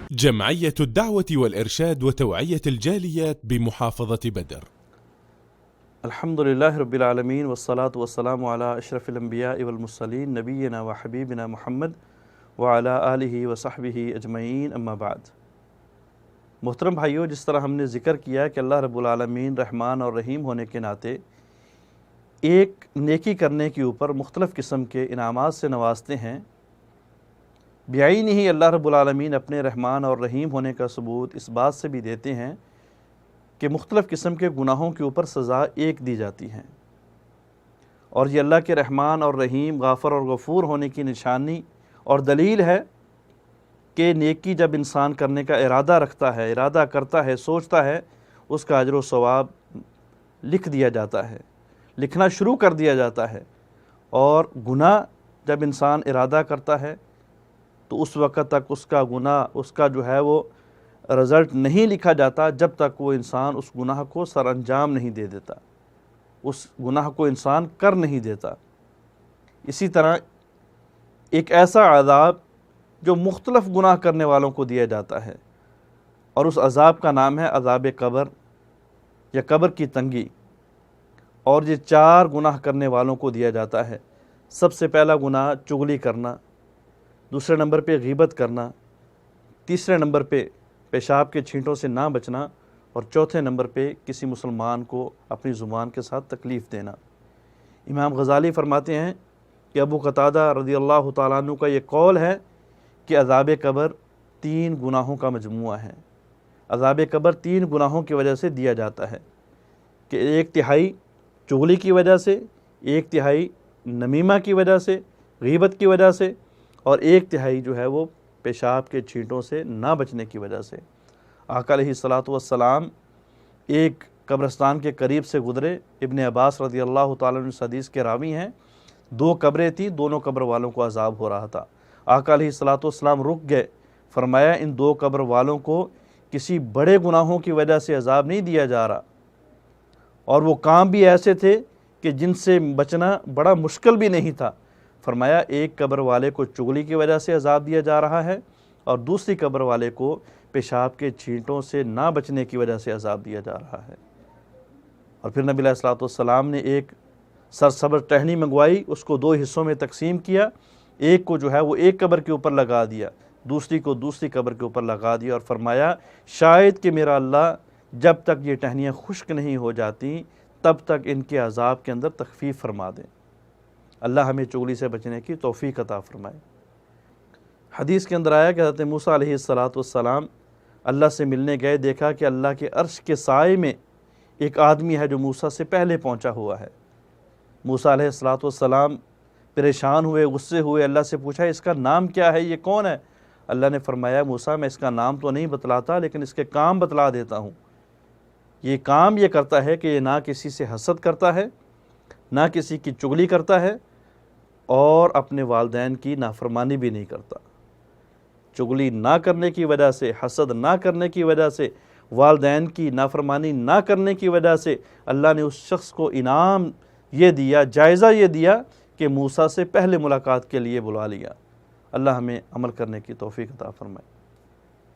جمعية الدعوة والإرشاد وتوعية الجاليات بمحافظة بدر. الحمد لله رب العالمين والصلاة والسلام على أشرف الأنبياء والمرسلين نبينا وحبيبنا محمد وعلى آلہ وصحبہ اجمعین اما بعد۔ محترم بھائیو، جس طرح ہم نے ذکر کیا کہ اللہ رب العالمین رحمان اور رحیم ہونے کے ناطے ایک نیکی کرنے کے اوپر مختلف قسم کے انعامات سے نوازتے ہیں، بعین ہی اللہ رب العالمین اپنے رحمان اور رحیم ہونے کا ثبوت اس بات سے بھی دیتے ہیں کہ مختلف قسم کے گناہوں کے اوپر سزا ایک دی جاتی ہے، اور یہ اللہ کے رحمان اور رحیم، غافر اور غفور ہونے کی نشانی اور دلیل ہے کہ نیکی جب انسان کرنے کا ارادہ رکھتا ہے، ارادہ کرتا ہے، سوچتا ہے، اس کا اجر و ثواب لکھ دیا جاتا ہے، لکھنا شروع کر دیا جاتا ہے۔ اور گناہ جب انسان ارادہ کرتا ہے تو اس وقت تک اس کا گناہ، اس کا جو ہے وہ رزلٹ نہیں لکھا جاتا جب تک وہ انسان اس گناہ کو سر انجام نہیں دے دیتا، اس گناہ کو انسان کر نہیں دیتا۔ اسی طرح ایک ایسا عذاب جو مختلف گناہ کرنے والوں کو دیا جاتا ہے، اور اس عذاب کا نام ہے عذاب قبر یا قبر کی تنگی، اور یہ 4 گناہ کرنے والوں کو دیا جاتا ہے۔ سب سے پہلا گناہ چغلی کرنا، دوسرے نمبر پہ غیبت کرنا، تیسرے نمبر پہ پیشاب کے چھینٹوں سے نہ بچنا، اور چوتھے نمبر پہ کسی مسلمان کو اپنی زبان کے ساتھ تکلیف دینا۔ امام غزالی فرماتے ہیں کہ ابو قتادہ رضی اللہ تعالیٰ عنہ کا یہ قول ہے کہ عذاب قبر 3 گناہوں کا مجموعہ ہے۔ عذاب قبر 3 گناہوں کی وجہ سے دیا جاتا ہے کہ 1/3 چغلی کی وجہ سے، 1/3 نمیمہ کی وجہ سے، غیبت کی وجہ سے، اور 1/3 جو ہے وہ پیشاب کے چھینٹوں سے نہ بچنے کی وجہ سے۔ آقا علیہ الصلاۃ والسلام ایک قبرستان کے قریب سے گزرے، ابن عباس رضی اللہ تعالیٰ عنہ اس حدیث کے راوی ہیں۔ 2 قبریں تھیں، دونوں قبر والوں کو عذاب ہو رہا تھا۔ آقا علیہ الصلاۃ والسلام رک گئے، فرمایا ان 2 قبر والوں کو کسی بڑے گناہوں کی وجہ سے عذاب نہیں دیا جا رہا، اور وہ کام بھی ایسے تھے کہ جن سے بچنا بڑا مشکل بھی نہیں تھا۔ فرمایا ایک قبر والے کو چغلی کی وجہ سے عذاب دیا جا رہا ہے، اور دوسری قبر والے کو پیشاب کے چھینٹوں سے نہ بچنے کی وجہ سے عذاب دیا جا رہا ہے۔ اور پھر نبی علیہ الصلوۃ والسلام نے ایک سرسبز ٹہنی منگوائی، اس کو 2 حصوں میں تقسیم کیا، ایک کو جو ہے وہ ایک قبر کے اوپر لگا دیا، دوسری کو دوسری قبر کے اوپر لگا دیا، اور فرمایا شاید کہ میرا اللہ جب تک یہ ٹہنیاں خشک نہیں ہو جاتی تب تک ان کے عذاب کے اندر تخفیف فرما دیں۔ اللہ ہمیں چغلی سے بچنے کی توفیق عطا فرمائے۔ حدیث کے اندر آیا کہ حضرت موسیٰ علیہ السلام اللہ سے ملنے گئے، دیکھا کہ اللہ کے عرش کے سائے میں ایک آدمی ہے جو موسیٰ سے پہلے پہنچا ہوا ہے۔ موسیٰ علیہ السلام پریشان ہوئے، غصے ہوئے، اللہ سے پوچھا اس کا نام کیا ہے، یہ کون ہے؟ اللہ نے فرمایا موسیٰ میں اس کا نام تو نہیں بتلاتا، لیکن اس کے کام بتلا دیتا ہوں۔ یہ کام یہ کرتا ہے کہ یہ نہ کسی سے حسد کرتا ہے، نہ کسی کی چغلی کرتا ہے، اور اپنے والدین کی نافرمانی بھی نہیں کرتا۔ چغلی نہ کرنے کی وجہ سے، حسد نہ کرنے کی وجہ سے، والدین کی نافرمانی نہ کرنے کی وجہ سے اللہ نے اس شخص کو انعام یہ دیا، جائزہ یہ دیا کہ موسیٰ سے پہلے ملاقات کے لیے بلا لیا۔ اللہ ہمیں عمل کرنے کی توفیق عطا فرمائے۔